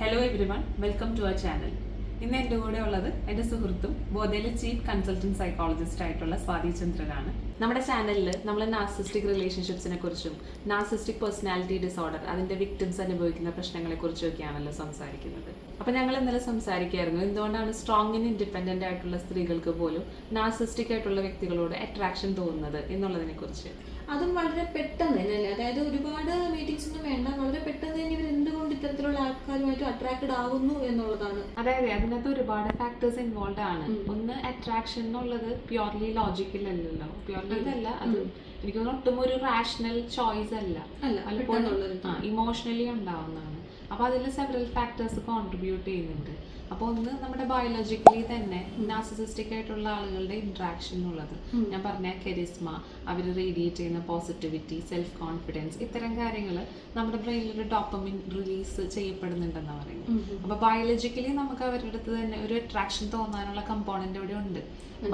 Hello everyone, welcome to our channel. ഇന്ന് എൻ്റെ കൂടെ ഉള്ളത് എൻ്റെ സുഹൃത്തും ബോധയിലെ ചീഫ് കൺസൾട്ടന്റ് സൈക്കോളജിസ്റ്റ് ആയിട്ടുള്ള സ്വാതി ചന്ദ്രനാണ്. നമ്മുടെ ചാനലിൽ നമ്മൾ നാർസിസ്റ്റിക് റിലേഷൻഷിപ്സിനെ കുറിച്ചും നാർസിസ്റ്റിക് പേഴ്സണാലിറ്റി ഡിസോർഡർ അതിൻ്റെ വിക്ടിംസ് അനുഭവിക്കുന്ന പ്രശ്നങ്ങളെ കുറിച്ചൊക്കെയാണല്ലോ സംസാരിക്കുന്നത്. അപ്പം ഞങ്ങൾ ഇന്നലെ സംസാരിക്കുകയായിരുന്നു എന്തുകൊണ്ടാണ് സ്ട്രോങ് ആൻഡ് ഇൻഡിപെൻഡൻ്റ് ആയിട്ടുള്ള സ്ത്രീകൾക്ക് പോലും നാർസിസ്റ്റിക് ആയിട്ടുള്ള വ്യക്തികളോട് അട്രാക്ഷൻ തോന്നുന്നത് എന്നുള്ളതിനെ കുറിച്ച്. അതും വളരെ പെട്ടെന്ന് തന്നെ അല്ലേ, അതായത് ഒരുപാട് മീറ്റിംഗ്സ് ഒന്നും വേണ്ട, വളരെ പെട്ടെന്ന് തന്നെ ഇവർ എന്തുകൊണ്ട് ഇത്തരത്തിലുള്ള ആൾക്കാരുമായിട്ട് അട്രാക്റ്റഡ് ആകുന്നു എന്നുള്ളതാണ്. അതായത് അതിനകത്ത് ഒരുപാട് ഫാക്ടേഴ്സ് ഇൻവോൾവ് ആണ്. ഒന്ന്, അട്രാക്ഷൻ എന്നുള്ളത് പ്യുവർലി ലോജിക്കൽ അല്ലല്ലോ, പ്യുവർലി ഇതല്ല, അത് എനിക്ക് തോന്നുന്നു ഒട്ടും ഒരു റാഷണൽ ചോയ്സ് അല്ല, ഇമോഷണലി ഉണ്ടാവുന്നതാണ്. അപ്പോൾ അതിൽ സെവറൽ ഫാക്ടേഴ്സ് കോൺട്രിബ്യൂട്ട് ചെയ്യുന്നുണ്ട്. അപ്പോൾ ഒന്ന്, നമ്മുടെ ബയോളജിക്കലി തന്നെ നാർസിസിസ്റ്റിക് ആയിട്ടുള്ള ആളുകളുടെ ഇന്ററാക്ഷൻ എന്നുള്ളത് ഞാൻ പറഞ്ഞ കെരിസ്മ, അവർ റേഡിയേറ്റ് ചെയ്യുന്ന പോസിറ്റിവിറ്റി, സെൽഫ് കോൺഫിഡൻസ്, ഇത്തരം കാര്യങ്ങൾ നമ്മുടെ ബ്രെയിനിൽ ഒരു ഡോപ്പമിൻ റിലീസ് ചെയ്യപ്പെടുന്നുണ്ടെന്ന് പറയുന്നത്. അപ്പോൾ ബയോളജിക്കലി നമുക്ക് അവരുടെ അടുത്ത് തന്നെ ഒരു അട്രാക്ഷൻ തോന്നാനുള്ള കമ്പോണന്റ് ഇവിടെ ഉണ്ട്.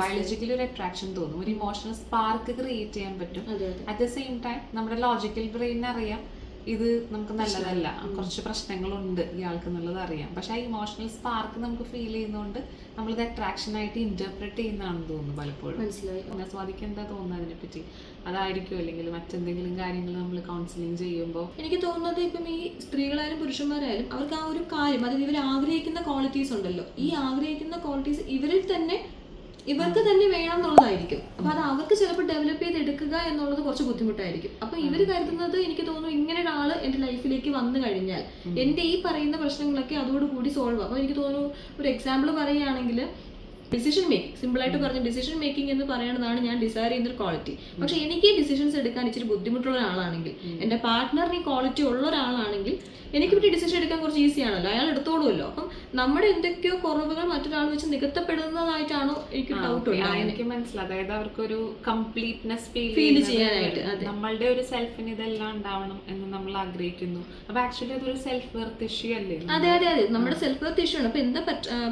ബയോളജിക്കലി ഒരു അട്രാക്ഷൻ തോന്നും, ഒരു ഇമോഷണൽ സ്പാർക്ക് ക്രിയേറ്റ് ചെയ്യാൻ പറ്റും. അറ്റ് ദ സെയിം ടൈം നമ്മുടെ ലോജിക്കൽ ബ്രെയിനിന് അറിയാം ഇത് നമുക്ക് നല്ലതല്ല, കുറച്ച് പ്രശ്നങ്ങളുണ്ട് ഇയാൾക്ക് എന്നുള്ളത് അറിയാം. പക്ഷെ ആ ഇമോഷണൽ സ്പാർക്ക് നമുക്ക് ഫീൽ ചെയ്യുന്നതുകൊണ്ട് നമ്മളിത് അട്രാക്ഷൻ ആയിട്ട് ഇന്റർപ്രറ്റ് ചെയ്യുന്നതാണെന്ന് തോന്നുന്നു പലപ്പോഴും. മനസ്സിലായി. സ്വാതിക്ക് എന്താ തോന്നുന്നത് അതിനെപ്പറ്റി? അതായിരിക്കും അല്ലെങ്കിൽ മറ്റെന്തെങ്കിലും കാര്യങ്ങൾ നമ്മൾ കൗൺസിലിംഗ് ചെയ്യുമ്പോൾ? എനിക്ക് തോന്നുന്നത് ഇപ്പം ഈ സ്ത്രീകളായാലും പുരുഷന്മാരായാലും അവർക്ക് ആ ഒരു കാര്യം, അതായത് ഇവർ ആഗ്രഹിക്കുന്ന ക്വാളിറ്റീസ് ഉണ്ടല്ലോ, ഈ ആഗ്രഹിക്കുന്ന ക്വാളിറ്റീസ് ഇവരിൽ തന്നെ ഇവർക്ക് തന്നെ വേണം എന്നുള്ളതായിരിക്കും. അപ്പൊ അത് അവർക്ക് ചിലപ്പോൾ ഡെവലപ്പ് ചെയ്തെടുക്കുക എന്നുള്ളത് കുറച്ച് ബുദ്ധിമുട്ടായിരിക്കും. അപ്പൊ ഇവർ കരുതുന്നത്, എനിക്ക് തോന്നുന്നു ഇങ്ങനെ ഒരാൾ എന്റെ ലൈഫിലേക്ക് വന്നു കഴിഞ്ഞാൽ എന്റെ ഈ പറയുന്ന പ്രശ്നങ്ങളൊക്കെ അതോടുകൂടി സോൾവ് ആകും. അപ്പൊ എനിക്ക് തോന്നുന്നു ഒരു എക്സാമ്പിൾ പറയുകയാണെങ്കിൽ ഡിസിഷൻ മേക്കിംഗ്, സിമ്പിൾ ആയിട്ട് പറഞ്ഞ ഡിസിഷൻ മേക്കിംഗ് എന്ന് പറയുന്നതാണ് ഞാൻ ഡിസയർ ചെയ്യുന്ന ഒരു ക്വാളിറ്റി. പക്ഷെ എനിക്ക് ഡിസിഷൻസ് എടുക്കാൻ ഇച്ചിരി ബുദ്ധിമുട്ടുള്ള ഒരാളാണെങ്കിൽ, എന്റെ പാർട്ട്ണറിന് ഈ ക്വാളിറ്റി ഉള്ള ഒരാളാണെങ്കിൽ എനിക്ക് പറ്റി ഡിസിഷൻ എടുക്കാൻ കുറച്ച് ഈസി ആണല്ലോ, അയാൾ എടുത്തോളുമല്ലോ. അപ്പം നമ്മുടെ എന്തൊക്കെയോ കുറവുകൾ മറ്റൊരാൾ വെച്ച് നികത്തപ്പെടുന്നതായിട്ടാണോ എനിക്ക് ഡൗട്ട് ഉണ്ട്. എനിക്ക് മനസ്സിലായി, അതായത് അവർക്കൊരു കംപ്ലീറ്റ്നെസ് ഫീൽ ചെയ്യാനായിട്ട് നമ്മളുടെ ഒരു സെൽഫിന് ഇതെല്ലാം ഉണ്ടാവണം എന്ന് നമ്മൾ ആഗ്രഹിക്കുന്നു. അപ്പൊ ആക്ച്വലി അതൊരു സെൽഫ് വെർത്ത് ഇഷ്യൂ അല്ലേ? അതെ അതെ അതെ, നമ്മുടെ സെൽഫ് വെർത്ത് ഇഷ്യൂ ആണ്. അപ്പൊ എന്താ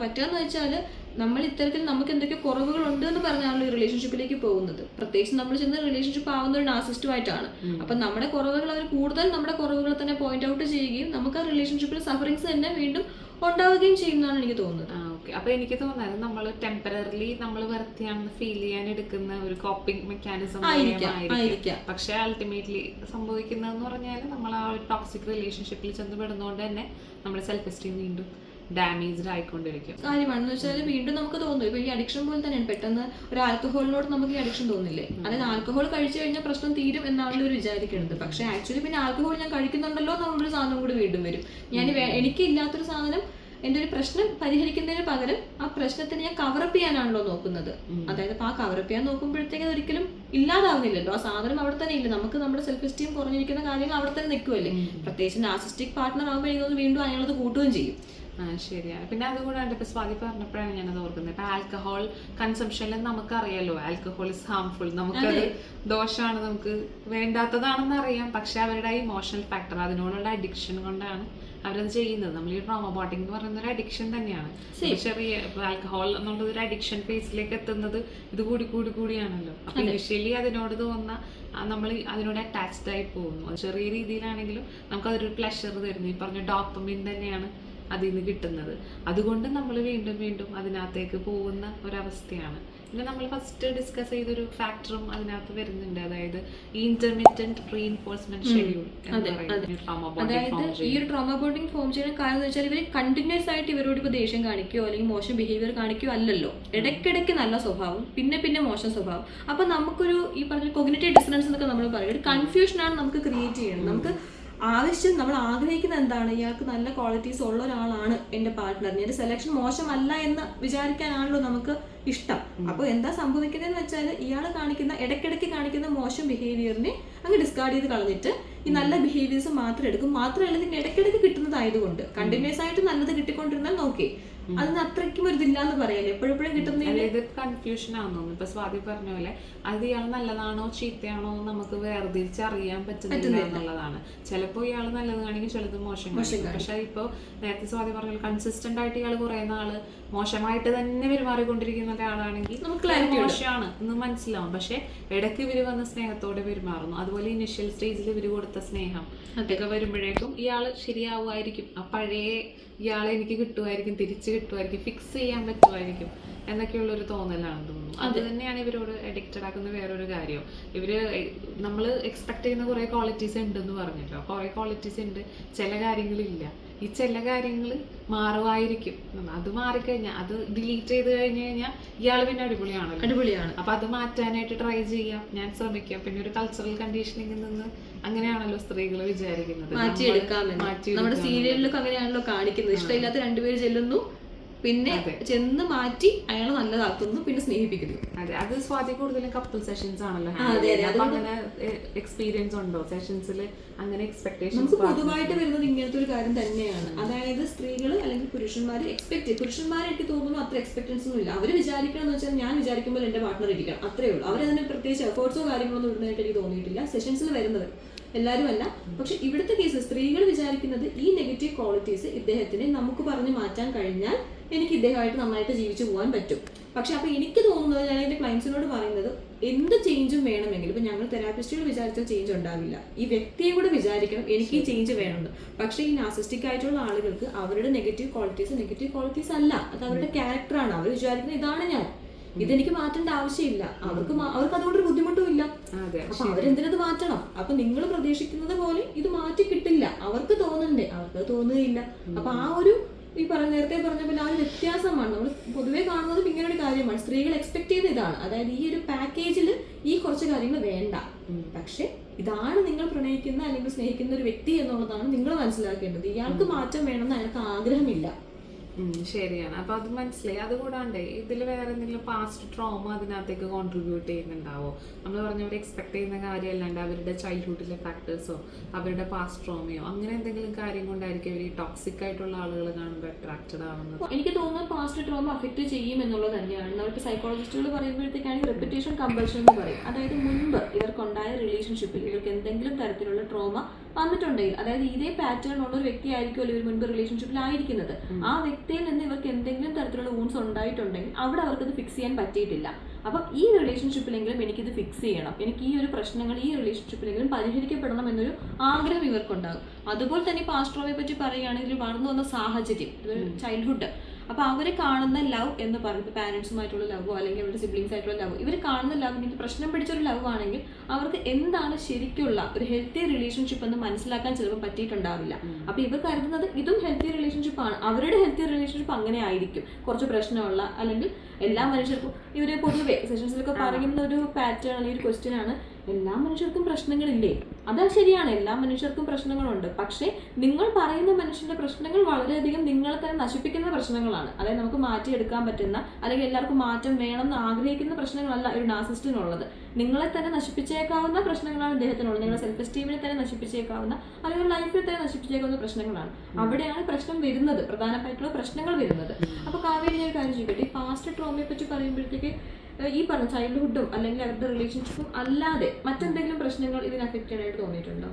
പറ്റാന്ന് വെച്ചാല്, നമ്മൾ ഇത്തരത്തിൽ നമുക്ക് എന്തൊക്കെ കുറവുകൾ ഉണ്ട് എന്ന് പറഞ്ഞാണല്ലോ ഈ റിലേഷൻഷിപ്പിലേക്ക് പോകുന്നത്. പ്രത്യേകിച്ച് നമ്മൾ ചെന്ന് റിലേഷൻഷിപ്പ് ആവുന്ന ഒരു നാർസിസ്റ്റുമായിട്ടാണ്. അപ്പൊ നമ്മുടെ കുറവുകൾ അവർ കൂടുതൽ നമ്മുടെ കുറവുകൾ തന്നെ പോയിന്റ് ഔട്ട് ചെയ്യുകയും നമുക്ക് ആ റിലേഷൻഷിപ്പിൽ സഫറിങ്സ് തന്നെ വീണ്ടും ഉണ്ടാവുകയും ചെയ്യുന്നതാണ് എനിക്ക് തോന്നുന്നത്. അപ്പൊ എനിക്ക് തോന്നുന്നത് നമ്മൾ ടെമ്പററിലി നമ്മൾ വെറുതെയാണെന്ന് ഫീൽ ചെയ്യാൻ എടുക്കുന്ന ഒരു കോപ്പിംഗ് മെക്കാനിസം ആയിരിക്കാം. പക്ഷെ അൾട്ടിമേറ്റ്ലി സംഭവിക്കുന്നതെന്ന് പറഞ്ഞാൽ നമ്മൾ ആ ഒരു ടോക്സിക് റിലേഷൻഷിപ്പിൽ ചെന്ന് പെടുന്നതുകൊണ്ട് തന്നെ നമ്മുടെ സെൽഫ് എസ്റ്റീം വീണ്ടും ഡാമേജ്ഡ് ആയിക്കൊണ്ടിരിക്കും. കാര്യമാണെന്ന് വെച്ചാൽ വീണ്ടും നമുക്ക് തോന്നും, ഇപ്പൊ ഈ അഡിക്ഷൻ പോലെ തന്നെയാണ്. പെട്ടെന്ന് ഒരു ആൽക്കഹോളിനോട് നമുക്ക് ഈ അഡിക്ഷൻ തോന്നില്ലേ, അതായത് ആൽക്കഹോൾ കഴിച്ചു കഴിഞ്ഞാൽ പ്രശ്നം തീരും എന്നാണല്ലോ ഒരു വിചാരിക്കുന്നത്. പക്ഷെ ആക്ച്വലി പിന്നെ ആൽക്കഹോൾ ഞാൻ കഴിക്കുന്നുണ്ടല്ലോ എന്നുള്ളൊരു സാധനം കൂടി വീണ്ടും വരും. എനിക്ക് ഇല്ലാത്തൊരു സാധനം എന്റെ ഒരു പ്രശ്നം പരിഹരിക്കുന്നതിന് പകരം ആ പ്രശ്നത്തിന് ഞാൻ കവറപ്പ് ചെയ്യാനാണല്ലോ നോക്കുന്നത്. അതായത് ആ കവറപ്പ് ചെയ്യാൻ നോക്കുമ്പോഴത്തേക്ക് ഒരിക്കലും ഇല്ലാതാവുന്നില്ലല്ലോ, ആ സാധനം അവിടെ തന്നെ ഇല്ല. നമുക്ക് നമ്മുടെ സെൽഫ് എസ്റ്റീം കുറഞ്ഞിരിക്കുന്ന കാര്യങ്ങൾ അവിടെ തന്നെ നിൽക്കുമല്ലേ. പ്രത്യേകിച്ച് നാർസിസ്റ്റിക് പാർട്ട്ണർ ആകുമ്പോൾ എനിക്കൊന്ന് വീണ്ടും അയാളത് കൂട്ടുകയും ചെയ്യും. ശരിയാണ്. പിന്നെ അതുകൂടാണ്ട് ഇപ്പൊ സ്വാതി പറഞ്ഞപ്പോഴാണ് ഞാനത് ഓർക്കുന്നത്, ഇപ്പൊ ആൽക്കഹോൾ കൺസംഷനിൽ നമുക്കറിയാലോ ആൽക്കഹോൾ ഇസ് ഹാംഫുൾ, നമുക്കത് ദോഷമാണ്, നമുക്ക് വേണ്ടാത്തതാണെന്ന് അറിയാം. പക്ഷെ അവരുടെ ഇമോഷണൽ ഫാക്ടർ, അതിനോടുള്ള അഡിക്ഷൻ കൊണ്ടാണ് അവരത് ചെയ്യുന്നത്. നമ്മൾ ഈ ട്രോമ ബോണ്ടിങ് എന്ന് പറയുന്ന ഒരു അഡിക്ഷൻ തന്നെയാണ്. ചെറിയ ആൽക്കഹോൾ എന്നുള്ളത് ഒരു അഡിക്ഷൻ ഫേസിലേക്ക് എത്തുന്നത് ഇത് കൂടിയാണല്ലോ. അപ്പൊ ഇനിഷ്യലി അതിനോട് തോന്നുന്ന നമ്മൾ അതിനോട് അറ്റാച്ച്ഡ് ആയി പോകുന്നു. ചെറിയ രീതിയിലാണെങ്കിലും നമുക്ക് അതൊരു പ്ലഷർ തരുന്നു. ഈ പറഞ്ഞ ഡോപ്പമിൻ തന്നെയാണ് അതിൽ നിന്ന് കിട്ടുന്നത്. അതുകൊണ്ട് നമ്മൾ വീണ്ടും അതിനകത്തേക്ക് പോകുന്ന ഒരവസ്ഥയാണ്. പിന്നെ നമ്മൾ ഫസ്റ്റ് ഡിസ്കസ് ചെയ്തൊരു ഫാക്ടറും അതിനകത്ത് വരുന്നുണ്ട്, അതായത് ഇന്റർമിറ്റന്റ് റീഇൻഫോഴ്സ്മെന്റ് ഷെഡ്യൂൾ. അതായത് ഈ ഒരു ട്രോമ ബോണ്ടിങ് ഫോം ചെയ്യുന്ന കാരണം എന്ന് വെച്ചാൽ ഇവർ കണ്ടിന്യൂസ് ആയിട്ട് ഇവരോട് ഇപ്പോൾ ദേഷ്യം കാണിക്കുകയോ അല്ലെങ്കിൽ മോശം ബിഹേവിയർ കാണിക്കുകയോ അല്ലല്ലോ, ഇടയ്ക്കിടയ്ക്ക് നല്ല സ്വഭാവം പിന്നെ മോശം സ്വഭാവം. അപ്പൊ നമുക്കൊരു ഈ പറഞ്ഞ കൊഗ്നിറ്റീവ് ഡിസണൻസ് എന്നൊക്കെ നമ്മൾ പറയും, ഒരു കൺഫ്യൂഷനാണ് നമുക്ക് ക്രിയേറ്റ് ചെയ്യുന്നത്. നമുക്ക് ആവശ്യം നമ്മൾ ആഗ്രഹിക്കുന്നത് എന്താണ്, ഇയാൾക്ക് നല്ല ക്വാളിറ്റീസ് ഉള്ള ഒരാളാണ് എൻ്റെ പാർട്ട്ണർ, എൻ്റെ സെലക്ഷൻ മോശമല്ല എന്ന് വിചാരിക്കാനാണല്ലോ നമുക്ക് ഇഷ്ടം. അപ്പോൾ എന്താ സംഭവിക്കുന്നതെന്ന് വെച്ചാൽ ഇയാൾ ഇടയ്ക്കിടയ്ക്ക് കാണിക്കുന്ന മോശം ബിഹേവിയറിനെ അങ്ങ് ഡിസ്കാർഡ് ചെയ്ത് കളഞ്ഞിട്ട് ഈ നല്ല ബിഹേവിയേഴ്സ് മാത്രം എടുക്കും. മാത്രമല്ല ഇതിന് ഇടയ്ക്കിടയ്ക്ക് കിട്ടുന്നതായതുകൊണ്ട് കണ്ടിന്യൂസ് ആയിട്ട് നല്ലത് കിട്ടിക്കൊണ്ടിരുന്നാൽ നോക്കി അതിന് അത്രയ്ക്കും ഒരു ഇതില്ലാന്ന് പറയാല്ലേ, എപ്പോഴും കിട്ടുന്ന കൺഫ്യൂഷൻ ആണെന്ന് തോന്നുന്നു. ഇപ്പൊ സ്വാതി പറഞ്ഞ പോലെ അത് ഇയാൾ നല്ലതാണോ ചീത്തയാണോ നമുക്ക് വേർതിരിച്ചറിയാൻ പറ്റുന്നില്ല എന്നുള്ളതാണ്. ചിലപ്പോൾ ഇയാൾ നല്ലത് കാണിക്കും, ചിലത് മോശം കാണിക്കും. പക്ഷെ ഇപ്പൊ നേരത്തെ സ്വാതി പറഞ്ഞ കൺസിസ്റ്റന്റ് ആയിട്ട് ഇയാൾ കുറെ നാള് മോശമായിട്ട് തന്നെ പെരുമാറിക്കൊണ്ടിരിക്കുന്ന ഒരാളാണെങ്കിൽ നമുക്ക് മോശമാണ് എന്ന് മനസ്സിലാവും. പക്ഷെ ഇടയ്ക്ക് ഇവര് വന്ന് സ്നേഹത്തോടെ പെരുമാറുന്നു. അതുപോലെ ഇനിഷ്യൽ സ്റ്റേജിൽ ഇവര് കൊടുത്ത സ്നേഹം അതൊക്കെ വരുമ്പോഴേക്കും ഇയാൾ ശരിയാവുമായിരിക്കും. ആ പഴയ ഇയാളെ എനിക്ക് കിട്ടുമായിരിക്കും, തിരിച്ച് കിട്ടുമായിരിക്കും, ഫിക്സ് ചെയ്യാൻ പറ്റുമായിരിക്കും എന്നൊക്കെയുള്ളൊരു തോന്നലാണെന്ന് തോന്നുന്നു. അത് തന്നെയാണ് ഇവരോട് അഡിക്റ്റഡ് ആക്കുന്ന വേറൊരു കാര്യം. ഇവര് നമ്മൾ എക്സ്പെക്ട് ചെയ്യുന്ന കുറേ ക്വാളിറ്റീസ് ഉണ്ടെന്ന് പറഞ്ഞല്ലോ, കുറേ ക്വാളിറ്റീസ് ഉണ്ട്, ചില കാര്യങ്ങളില്ല. ഈ ചില കാര്യങ്ങൾ മാറുമായിരിക്കും. അത് മാറിക്കഴിഞ്ഞാൽ, അത് ഡിലീറ്റ് ചെയ്ത് കഴിഞ്ഞ് കഴിഞ്ഞാൽ ഇയാൾ പിന്നെ അടിപൊളിയാണ്. അപ്പൊ അത് മാറ്റാനായിട്ട് ട്രൈ ചെയ്യാം, ഞാൻ ശ്രമിക്കാം. പിന്നെ ഒരു കൾച്ചറൽ കണ്ടീഷനിങ്ങിൽ നിന്ന് അങ്ങനെയാണല്ലോ സ്ത്രീകൾ വിചാരിക്കുന്നത്, നമ്മുടെ സീരിയലിലൊക്കെ അങ്ങനെയാണല്ലോ കാണിക്കുന്നത്. ഇഷ്ടമില്ലാത്ത രണ്ടുപേര് ചെല്ലുന്നു, പിന്നെ ചെന്ന് മാറ്റി അയാളെ നല്ലതാക്കുന്നു, പിന്നെ സ്നേഹിപ്പിക്കുന്നു. അതെ, അത് സ്വാതി കൂടുതലും കപ്പിൾ സെഷൻസ് ആണല്ലോ. അങ്ങനെ എക്സ്പീരിയൻസ് ഉണ്ടോ സെഷൻസിൽ? അങ്ങനെ എക്സ്പെക്ടേഷൻ നമുക്ക് പൊതുവായിട്ട് വരുന്നത് ഇങ്ങനത്തെ ഒരു കാര്യം തന്നെയാണ്. അതായത് സ്ത്രീകൾ അല്ലെങ്കിൽ പുരുഷന്മാരെ പുരുഷന്മാരെ എനിക്ക് തോന്നുന്നു അത്ര എക്സ്പെക്ടൻസ് ഒന്നും ഇല്ല. അവർ വിചാരിക്കണം എന്ന് വെച്ചാൽ ഞാൻ വിചാരിക്കുമ്പോൾ എന്റെ പാർട്ണർ ഇരിക്കണം, അത്രേ ഉള്ളൂ. അവരതിന് പ്രത്യേകിച്ച് എഫേർട്സോ കാര്യങ്ങളൊന്നും ഇടുന്നതായിട്ട് എനിക്ക് തോന്നിയിട്ടില്ല സെഷൻസിൽ വരുന്നത്. എല്ലാവരും അല്ല, പക്ഷെ ഇവിടുത്തെ കേസ് സ്ത്രീകൾ വിചാരിക്കുന്നത് ഈ നെഗറ്റീവ് ക്വാളിറ്റീസ് ഇദ്ദേഹത്തിനെ നമുക്ക് പറഞ്ഞു മാറ്റാൻ കഴിഞ്ഞാൽ എനിക്ക് ഇദ്ദേഹമായിട്ട് നന്നായിട്ട് ജീവിച്ചു പോകാൻ പറ്റും. പക്ഷെ അപ്പൊ എനിക്ക് തോന്നുന്നത്, ഞാൻ എന്റെ ക്ലയൻസിനോട് പറയുന്നത്, എന്ത് ചേഞ്ചും വേണമെങ്കിൽ ഇപ്പൊ ഞങ്ങൾ തെറാപ്പിസ്റ്റുകൾ വിചാരിച്ചാൽ ചേഞ്ച് ഉണ്ടാവില്ല, ഈ വ്യക്തിയെ കൂടെ വിചാരിക്കണം എനിക്ക് ഈ ചേഞ്ച് വേണമെന്ന്. പക്ഷെ ഈ നാർസിസ്റ്റിക് ആയിട്ടുള്ള ആളുകൾക്ക് അവരുടെ നെഗറ്റീവ് ക്വാളിറ്റീസ് അല്ല, അത് അവരുടെ ക്യാരക്ടറാണ്. അവർ വിചാരിക്കുന്നത് ഇതാണ് ഞാൻ, ഇതെനിക്ക് മാറ്റേണ്ട ആവശ്യമില്ല. അവർക്ക് അതുകൊണ്ടൊരു ബുദ്ധിമുട്ടും ഇല്ല. അപ്പൊ അവരെന്തിനത് മാറ്റണം? അപ്പൊ നിങ്ങൾ പ്രതീക്ഷിക്കുന്നത് പോലെ ഇത് മാറ്റി കിട്ടില്ല. അവർക്ക് തോന്നണ്ടേ, അവർക്ക് തോന്നുകയില്ല. അപ്പൊ ആ ഒരു നേരത്തെ പറഞ്ഞ പോലെ ആ ഒരു വ്യത്യാസമാണ് നമ്മൾ പൊതുവെ കാണുന്നതും ഇങ്ങനെ ഒരു കാര്യമാണ്. സ്ത്രീകൾ എക്സ്പെക്ട് ചെയ്യുന്ന ഇതാണ്, അതായത് ഈ ഒരു പാക്കേജിൽ ഈ കുറച്ച് കാര്യങ്ങൾ വേണ്ട, പക്ഷെ ഇതാണ് നിങ്ങൾ പ്രണയിക്കുന്ന അല്ലെങ്കിൽ സ്നേഹിക്കുന്ന ഒരു വ്യക്തി എന്നുള്ളതാണ് നിങ്ങൾ മനസ്സിലാക്കേണ്ടത്. ഇയാൾക്ക് മാറ്റം വേണമെന്ന് അയാൾക്ക് ആഗ്രഹമില്ല. ശരിയാണ്. അപ്പൊ അത് മനസ്സിലായി. അതുകൂടാണ്ട് ഇതിൽ വേറെ എന്തെങ്കിലും പാസ്റ്റ് ട്രോമ അതിനകത്തേക്ക് കോൺട്രിബ്യൂട്ട് ചെയ്യുന്നുണ്ടാവോ? നമ്മൾ പറഞ്ഞവർ എക്സ്പെക്ട് ചെയ്യുന്ന കാര്യം അല്ലാണ്ട് അവരുടെ ചൈൽഡ്ഹുഡിലെ ഫാക്ടേഴ്സോ അവരുടെ പാസ്റ്റ് ട്രോമയോ അങ്ങനെ എന്തെങ്കിലും കാര്യം കൊണ്ടായിരിക്കും ഇവർ ഈ ടോക്സിക് ആയിട്ടുള്ള ആളുകൾ കാണുമ്പോൾ അട്രാക്റ്റഡ് ആവുന്നത്? എനിക്ക് തോന്നുന്നത് പാസ്റ്റ് ട്രോമ അഫക്റ്റ് ചെയ്യും എന്നുള്ളത് തന്നെയാണ്. നമുക്ക് സൈക്കോളജിസ്റ്റുകൾ പറയുമ്പോഴത്തേക്കാണെങ്കിൽ റെപ്പിറ്റേഷൻ കമ്പൾഷൻ എന്ന് പറയും. അതായത് മുൻപ് ഇവർക്കുണ്ടായ റിലേഷൻഷിപ്പിൽ ഇവർക്ക് എന്തെങ്കിലും തരത്തിലുള്ള ട്രോമ വന്നിട്ടുണ്ടെങ്കിൽ, അതായത് ഇതേ പാറ്റേൺ ഉള്ള ഒരു വ്യക്തി ആയിരിക്കുമല്ലോ ഇവർ മുൻപ് റിലേഷൻഷിപ്പിലായിരിക്കുന്നത്, ആ വ്യക്തിയിൽ നിന്ന് ഇവർക്ക് എന്തെങ്കിലും തരത്തിലുള്ള വൂൺസ് ഉണ്ടായിട്ടുണ്ടെങ്കിൽ അവിടെ അവർക്കത് ഫിക്സ് ചെയ്യാൻ പറ്റിയിട്ടില്ല. അപ്പം ഈ റിലേഷൻഷിപ്പിലെങ്കിലും എനിക്കിത് ഫിക്സ് ചെയ്യണം, എനിക്ക് ഈ ഒരു പ്രശ്നങ്ങൾ ഈ റിലേഷൻഷിപ്പിലെങ്കിലും പരിഹരിക്കപ്പെടണം എന്നൊരു ആഗ്രഹം ഇവർക്കുണ്ടാകും. അതുപോലെ തന്നെ പാസ്റ്റ് ട്രോമയെ പറ്റി പറയുകയാണെങ്കിൽ വളർന്നു വന്ന സാഹചര്യം, ചൈൽഡ്ഹുഡ്, അപ്പൊ അവര് കാണുന്ന ലവ് എന്ന് പറയുന്നത് പാരന്റ്സുമായിട്ടുള്ള ലവോ അല്ലെങ്കിൽ അവരുടെ സിബ്ലിങ്സ് ആയിട്ടുള്ള ലവോ, ഇവർ കാണുന്ന ലവ് എനിക്ക് പ്രശ്നം പിടിച്ചൊരു ലവ് ആണെങ്കിൽ അവർക്ക് എന്താണ് ശരിക്കുള്ള ഒരു ഹെൽത്തി റിലേഷൻഷിപ്പ് എന്ന് മനസ്സിലാക്കാൻ ചിലപ്പോൾ പറ്റിയിട്ടുണ്ടാവില്ല. അപ്പൊ ഇവർ കരുതുന്നത് ഇതും ഹെൽത്തി റിലേഷൻഷിപ്പ് ആണ്, അവരുടെ ഹെൽത്തി റിലേഷൻഷിപ്പ് അങ്ങനെ ആയിരിക്കും. കുറച്ച് പ്രശ്നമുള്ള, അല്ലെങ്കിൽ എല്ലാ മനുഷ്യർക്കും ഇവര് പൊതുവെ സെഷൻസിലൊക്കെ പറയുന്ന ഒരു പാറ്റേൺ അല്ലെങ്കിൽ ഒരു ക്വസ്റ്റ്യൻ ആണ്, എല്ലാ മനുഷ്യർക്കും പ്രശ്നങ്ങളില്ലേ? അതാ ശരിയാണ്, എല്ലാ മനുഷ്യർക്കും പ്രശ്നങ്ങളുണ്ട്. പക്ഷേ നിങ്ങൾ പറയുന്ന മനുഷ്യന്റെ പ്രശ്നങ്ങൾ വളരെയധികം നിങ്ങളെ തന്നെ നശിപ്പിക്കുന്ന പ്രശ്നങ്ങളാണ്. അതായത് നമുക്ക് മാറ്റിയെടുക്കാൻ പറ്റുന്ന അല്ലെങ്കിൽ എല്ലാവർക്കും മാറ്റം വേണമെന്ന് ആഗ്രഹിക്കുന്ന പ്രശ്നങ്ങളല്ല ഒരു നാർസിസ്റ്റിനുള്ളത്. നിങ്ങളെ തന്നെ നശിപ്പിച്ചേക്കാവുന്ന പ്രശ്നങ്ങളാണ് ഇദ്ദേഹത്തിനുള്ളത്. നിങ്ങളുടെ സെൽഫ് എസ്റ്റീമിനെ തന്നെ നശിപ്പിച്ചേക്കാവുന്ന അല്ലെങ്കിൽ ലൈഫിൽ തന്നെ നശിപ്പിച്ചേക്കാവുന്ന പ്രശ്നങ്ങളാണ്. അവിടെയാണ് പ്രശ്നം വരുന്നത്, പ്രധാനമായിട്ടുള്ള പ്രശ്നങ്ങൾ വരുന്നത്. അപ്പൊ കാവേരി ഞാൻ കാര്യം ചോദിക്കട്ടെ, ഈ പാസ്റ്റ് ട്രോമയെ പറ്റി പറയുമ്പോഴത്തേക്ക് ഈ പറഞ്ഞ ചൈൽഡ്ഹുഡും അല്ലെങ്കിൽ അവരുടെ റിലേഷൻഷിപ്പും അല്ലാതെ മറ്റെന്തെങ്കിലും പ്രശ്നങ്ങൾ ഇതിന് അഫക്റ്റഡ് ആയിട്ട് തോന്നിയിട്ടുണ്ടോ?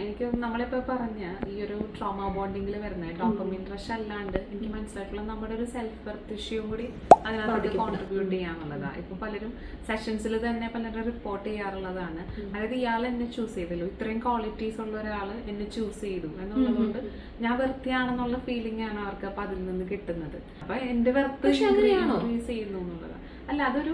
എനിക്ക് നമ്മളിപ്പോൾ പറഞ്ഞ ഈ ഒരു ട്രോമ ബോണ്ടിങ്ങിൽ വരുന്ന ഡോപ്പമിൻ റഷ് അല്ലാണ്ട് എനിക്ക് മനസ്സിലായിട്ടുള്ള നമ്മുടെ ഒരു സെൽഫ് വർത്ത് ഇഷ്യൂ കൂടി അതിനകത്ത് കോൺട്രിബ്യൂട്ട് ചെയ്യാന്നുള്ളതാണ്. ഇപ്പൊ പലരും സെഷൻസിൽ തന്നെ പലരും റിപ്പോർട്ട് ചെയ്യാറുള്ളതാണ്. അതായത് ഇയാൾ എന്നെ ചൂസ് ചെയ്തല്ലോ, ഇത്രയും ക്വാളിറ്റീസ് ഉള്ള ഒരാൾ എന്നെ ചൂസ് ചെയ്തു എന്നുള്ളതുകൊണ്ട് ഞാൻ വെറുതെയാണെന്നുള്ള ഫീലിംഗ് ആണ് അവർക്ക് അപ്പൊ അതിൽ നിന്ന് കിട്ടുന്നത്. അപ്പൊ എന്റെ വെറുത്ത് ഇൻക്രീസ് ചെയ്യുന്നു എന്നുള്ളതാണ്. അല്ല, അതൊരു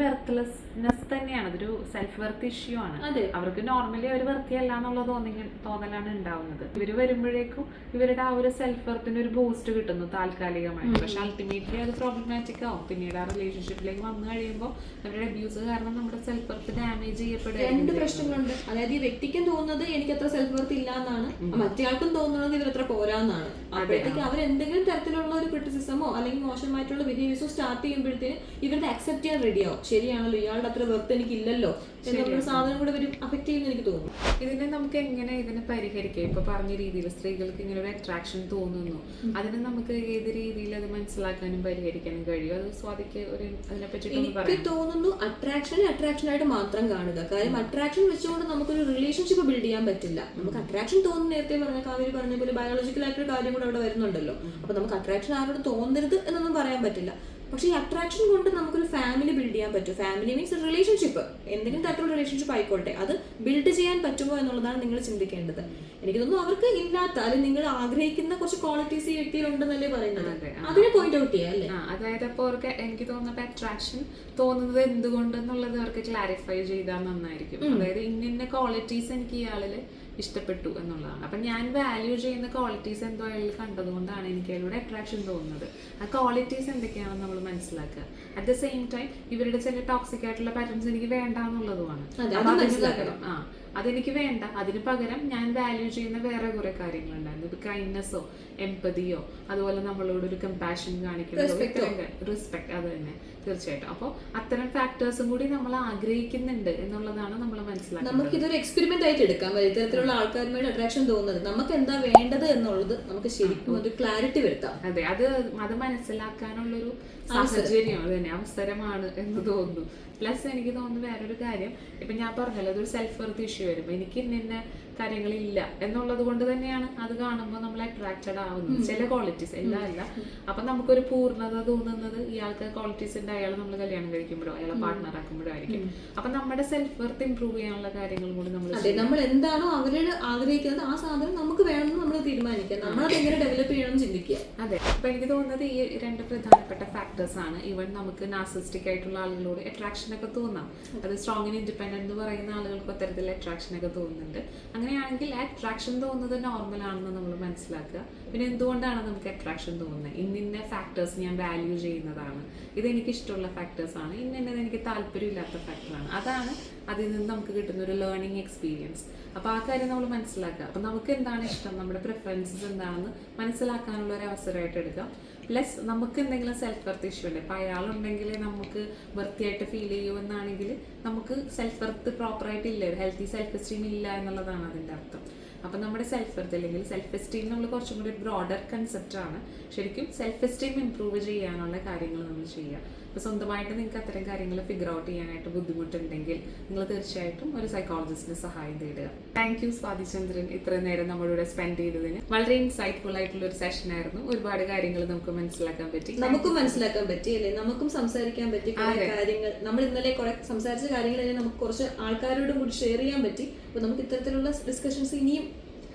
വെർത്ത്ലെസ്നെസ് തന്നെയാണ്, അതൊരു സെൽഫ് വെർത്ത് ഇഷ്യൂ ആണ്. അവർക്ക് നോർമലി അവർ വെർത്തിയല്ല എന്നുള്ള തോന്നലാണ് ഉണ്ടാവുന്നത്. ഇവര് വരുമ്പോഴേക്കും ഇവരുടെ ആ ഒരു സെൽഫ് വെർത്തിന് ഒരു ബൂസ്റ്റ് കിട്ടുന്നു താൽക്കാലികമായിട്ട്. പക്ഷെ അൾട്ടിമേറ്റ്ലി അത് പ്രോബ്ലമാറ്റിക് ആവും. പിന്നീട് ആ റിലേഷൻഷിപ്പിലേക്ക് വന്നു കഴിയുമ്പോൾ അവരുടെ അബ്യൂസ് കാരണം നമ്മുടെ സെൽഫ് വെർത്ത് ഡാമേജ് ചെയ്യപ്പെടുക. രണ്ട് പ്രശ്നങ്ങളുണ്ട്. അതായത് ഈ വ്യക്തിക്കും തോന്നുന്നത് എനിക്ക് അത്ര സെൽഫ് വെർത്ത് ഇല്ല എന്നാണ്, മറ്റേയാൾക്കും തോന്നുന്നത് ഇവരത്ര പോരാന്നാണ്. അപ്പോഴത്തേക്ക് അവർ എന്തെങ്കിലും തരത്തിലുള്ള ഒരു ക്രിറ്റിസിസമോ അല്ലെങ്കിൽ മോശമായിട്ടുള്ള ബിഹേവിയേഴ്സോ സ്റ്റാർട്ട് ചെയ്യുമ്പോഴത്തേന് ഇവരുടെ അക്സെപ്റ്റ് ചെയ്യാൻ റെഡിയാവും. ശരിയാണല്ലോ, ഇയാളുടെ അത്ര വെർത്ത് എനിക്ക് ഇല്ലല്ലോ എന്നുള്ള സാധനം കൂടെ ഇവർ അഫക്ട് ചെയ്യുമെന്ന് എനിക്ക് തോന്നുന്നു. ഇതിനെ നമുക്ക് എങ്ങനെ ഇതിനെ പരിഹരിക്കാം? ഇപ്പൊ പറഞ്ഞ രീതിയിൽ സ്ത്രീകൾക്ക് ഇങ്ങനെ ഒരു അട്രാക്ഷൻ തോന്നുന്നു, അതിനെ നമുക്ക് ഏത് രീതിയിൽ അത് മനസ്സിലാക്കാനും പരിഹരിക്കാനും കഴിയും? അത് സ്വാതിക്ക് അതിനെ പറ്റി എനിക്ക് തോന്നുന്നു അട്രാക്ഷനായിട്ട് മാത്രം കാണുക. കാര്യം അട്രാക്ഷൻ വെച്ചുകൊണ്ട് നമുക്കൊരു റിലേഷൻഷിപ്പ് ബിൽഡ് ചെയ്യാൻ പറ്റില്ല. നമുക്ക് അട്രാക്ഷൻ തോന്നുന്നു, നേരത്തെ പറഞ്ഞ കാവേരി പറഞ്ഞ പോലെ ബയോളജിക്കൽ ആയിട്ടൊരു കാര്യം കൂടെ അവിടെ വരുന്നുണ്ടല്ലോ. അപ്പൊ നമുക്ക് അട്രാക്ഷൻ ആരോട് തോന്നരുത് എന്നൊന്നും പറയാൻ പറ്റില്ല. പക്ഷേ ഈ അട്രാക്ഷൻ കൊണ്ട് നമുക്കൊരു ഫാമിലി ബിൽഡ് ചെയ്യാൻ പറ്റും. ഫാമിലി മീൻസ് റിലേഷൻഷിപ്പ്, എന്തെങ്കിലും തരത്തിലുള്ള റിലേഷൻഷിപ്പ് ആയിക്കോട്ടെ, അത് ബിൽഡ് ചെയ്യാൻ പറ്റുമോ എന്നുള്ളതാണ് നിങ്ങൾ ചിന്തിക്കേണ്ടത്. എനിക്ക് തോന്നുന്നു അവർക്ക് ഇല്ലാത്ത അല്ലെങ്കിൽ നിങ്ങൾ ആഗ്രഹിക്കുന്ന കുറച്ച് ക്വാളിറ്റീസ് ഈ വ്യക്തിയിലുണ്ടെന്നല്ലേ പറയുന്നത്, അതിനെ പോയിന്റ് ഔട്ട് ചെയ്യാം അല്ലേ? അതായത് അപ്പോൾ അവർക്ക് എനിക്ക് തോന്നുന്നത് അട്രാക്ഷൻ തോന്നുന്നത് എന്തുകൊണ്ടെന്നുള്ളത് അവർക്ക് ക്ലാരിഫൈ ചെയ്താൽ നന്നായിരിക്കും. അതായത് ഇന്ന ക്വാളിറ്റീസ് എനിക്ക് ഇയാളില് ഇഷ്ടപ്പെട്ടു എന്നുള്ളതാണ്. അപ്പം ഞാൻ വാല്യൂ ചെയ്യുന്ന ക്വാളിറ്റീസ് എന്തോ അയാൾ കണ്ടതുകൊണ്ടാണ് എനിക്ക് അയാളുടെ അട്രാക്ഷൻ തോന്നുന്നത്. ആ ക്വാളിറ്റീസ് എന്തൊക്കെയാണെന്ന് നമ്മൾ മനസ്സിലാക്കുക. അറ്റ് ദ സെയിം ടൈം ഇവരുടെ ചില ടോക്സിക് ആയിട്ടുള്ള പാറ്റേൺസ് എനിക്ക് വേണ്ട എന്നുള്ളതുമാണ്. അതെനിക്ക് വേണ്ട, അതിന് പകരം ഞാൻ വാല്യൂ ചെയ്യുന്ന വേറെ കുറെ കാര്യങ്ങളുണ്ടായിരുന്നു. ഇപ്പൊ കൈൻഡ്നെസ്സോ എംപതിയോ അതുപോലെ നമ്മളോട് ഒരു കമ്പാഷൻ കാണിക്കുന്നതോ റെസ്പെക്ട്, അത് തന്നെ തീർച്ചയായിട്ടും. അപ്പോൾ അത്തരം ഫാക്ടേഴ്സും കൂടി നമ്മൾ ആഗ്രഹിക്കുന്നുണ്ട് എന്നുള്ളതാണ് നമ്മൾ മനസ്സിലാക്കുന്നത്. നമുക്ക് ഇതൊരു എക്സ്പെരിമെന്റ് ആയിട്ട് എടുക്കാം. ഇത്തരത്തിലുള്ള ആൾക്കാരുമായിട്ട് അട്രാക്ഷൻ തോന്നുന്നത് നമുക്ക് എന്താ വേണ്ടത് എന്നുള്ളത് നമുക്ക് ശരിക്കും ഒരു ക്ലാരിറ്റി വരുത്താം. അതെ, അത് മനസ്സിലാക്കാനുള്ളൊരു സാഹചര്യം, അത് തന്നെ അവസരമാണ് എന്ന് തോന്നുന്നു. പ്ലസ് എനിക്ക് തോന്നുന്നു വേറൊരു കാര്യം, ഇപ്പൊ ഞാൻ പറഞ്ഞല്ലോ അതൊരു സെൽഫ് വർത്ത് ഇഷ്യൂ വരുമ്പോൾ എനിക്ക് ഇന്ന കാര്യങ്ങളില്ല എന്നുള്ളത് കൊണ്ട് തന്നെയാണ് അത് കാണുമ്പോൾ നമ്മൾ അട്രാക്റ്റഡ് ആവുന്നത്. ചില ക്വാളിറ്റീസ്, എല്ലാം അല്ല. അപ്പൊ നമുക്കൊരു പൂർണ്ണത തോന്നുന്നത് ഇയാൾക്ക് ക്വാളിറ്റീസ് ഉണ്ട്, അയാൾ നമ്മൾ കല്യാണം കഴിക്കുമ്പോഴോ അയാളെ പാർട്ട്ണർ ആക്കുമ്പോഴോ ആയിരിക്കും. അപ്പൊ നമ്മുടെ സെൽഫ് വർത്ത് ഇംപ്രൂവ് ചെയ്യാനുള്ള കാര്യങ്ങൾ കൂടി നമ്മൾ എന്താണോ അവരോട് ആഗ്രഹിക്കുന്നത് ആ സാധനം നമുക്ക് വേണമെന്ന് നമ്മൾ തീരുമാനിക്കുക, നമ്മളത് എങ്ങനെ ഡെവലപ്പ് ചെയ്യണമെന്ന് ചിന്തിക്കുക. അതെ, അപ്പൊ എനിക്ക് തോന്നുന്നത് ഈ രണ്ട് പ്രധാനപ്പെട്ട ഫാക്ടേഴ്സ് ആണ്. ഈവൻ നമുക്ക് നാർസിസ്റ്റിക് ആയിട്ടുള്ള ആളുകളോട് അട്രാക്ഷൻ ഒക്കെ തോന്നാം. അത് സ്ട്രോങ് ആൻഡ് ഇൻഡിപെൻഡന്റ് എന്ന് പറയുന്ന ആളുകൾക്ക് അത്തരത്തിൽ അട്രാക്ഷൻ ഒക്കെ തോന്നുന്നുണ്ട്. അങ്ങനെയാണെങ്കിൽ അട്രാക്ഷൻ തോന്നുന്നത് നോർമൽ ആണെന്ന് നമ്മൾ മനസ്സിലാക്കുക. പിന്നെ എന്തുകൊണ്ടാണ് നമുക്ക് അട്രാക്ഷൻ തോന്നുന്നത്? ഇന്ന ഫാക്ടേഴ്സ് ഞാൻ വാല്യൂ ചെയ്യുന്നതാണ്, ഇതെനിക്ക് ഇഷ്ടമുള്ള ഫാക്ടേഴ്സ് ആണ്, ഇന്നത് എനിക്ക് താല്പര്യമില്ലാത്ത ഫാക്ടറാണ്. അതാണ് അതിൽ നിന്ന് നമുക്ക് കിട്ടുന്ന ഒരു ലേണിംഗ് എക്സ്പീരിയൻസ്. അപ്പോൾ ആ കാര്യം നമ്മൾ മനസ്സിലാക്കുക. അപ്പോൾ നമുക്ക് എന്താണ് ഇഷ്ടം, നമ്മുടെ പ്രിഫറൻസസ് എന്താണെന്ന് മനസ്സിലാക്കാനുള്ള ഒരു അവസരമായിട്ട് എടുക്കാം. പ്ലസ് നമുക്ക് എന്തെങ്കിലും സെൽഫ് വർത്ത് ഇഷ്യൂ ഉണ്ട്, അപ്പോൾ അയാളുണ്ടെങ്കിൽ നമുക്ക് വൃത്തിയായിട്ട് ഫീൽ ചെയ്യുമെന്നാണെങ്കിൽ നമുക്ക് സെൽഫ് വർത്ത് പ്രോപ്പറായിട്ട് ഇല്ല, ഒരു ഹെൽത്തി സെൽഫ് എസ്റ്റീം ഇല്ല എന്നുള്ളതാണ് അതിൻ്റെ അർത്ഥം. അപ്പം നമ്മുടെ സെൽഫ് വർത്ത് അല്ലെങ്കിൽ സെൽഫ് എസ്റ്റീം നമ്മൾ കുറച്ചും കൂടി ബ്രോഡർ കൺസെപ്റ്റാണ്. ശരിക്കും സെൽഫ് എസ്റ്റീം ഇംപ്രൂവ് ചെയ്യാനുള്ള കാര്യങ്ങൾ നമ്മൾ ചെയ്യുക. അപ്പോൾ സ്വന്തമായിട്ട് നിങ്ങൾക്ക് അത്തരം കാര്യങ്ങൾ ഫിഗർ ഔട്ട് ചെയ്യാനായിട്ട് ബുദ്ധിമുട്ടുണ്ടെങ്കിൽ നിങ്ങൾ തീർച്ചയായിട്ടും ഒരു സൈക്കോളജിസ്റ്റിന്റെ സഹായം തേടുക. താങ്ക് യു സ്വാതിചന്ദ്രൻ, ഇത്രയും നേരം നമ്മളിവിടെ സ്പെൻഡ് ചെയ്തതിന്. വളരെ ഇൻസൈറ്റ്ഫുൾ ആയിട്ടുള്ള ഒരു സെഷൻ ആയിരുന്നു. ഒരുപാട് കാര്യങ്ങൾ നമുക്ക് മനസ്സിലാക്കാൻ പറ്റി, നമുക്കും മനസ്സിലാക്കാൻ പറ്റി അല്ലേ, നമുക്കും സംസാരിക്കാൻ പറ്റി കാര്യങ്ങൾ. നമ്മൾ ഇന്നലെ കുറെ സംസാരിച്ച കാര്യങ്ങൾ നമുക്ക് കുറച്ച് ആൾക്കാരോടും കൂടി ഷെയർ ചെയ്യാൻ പറ്റി. അപ്പോൾ നമുക്ക് ഇത്തരത്തിലുള്ള ഡിസ്കഷൻസ് ഇനിയും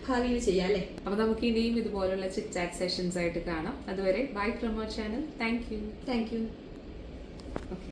ഭാവിയിൽ ചെയ്യാം അല്ലേ. അപ്പോൾ നമുക്ക് ഇനിയും ഇതുപോലുള്ള ചിറ്റ് ചാറ്റ് സെഷൻസ് ആയിട്ട് കാണാം. അതുവരെ bye from our channel. Thank you. Thank you. Okay.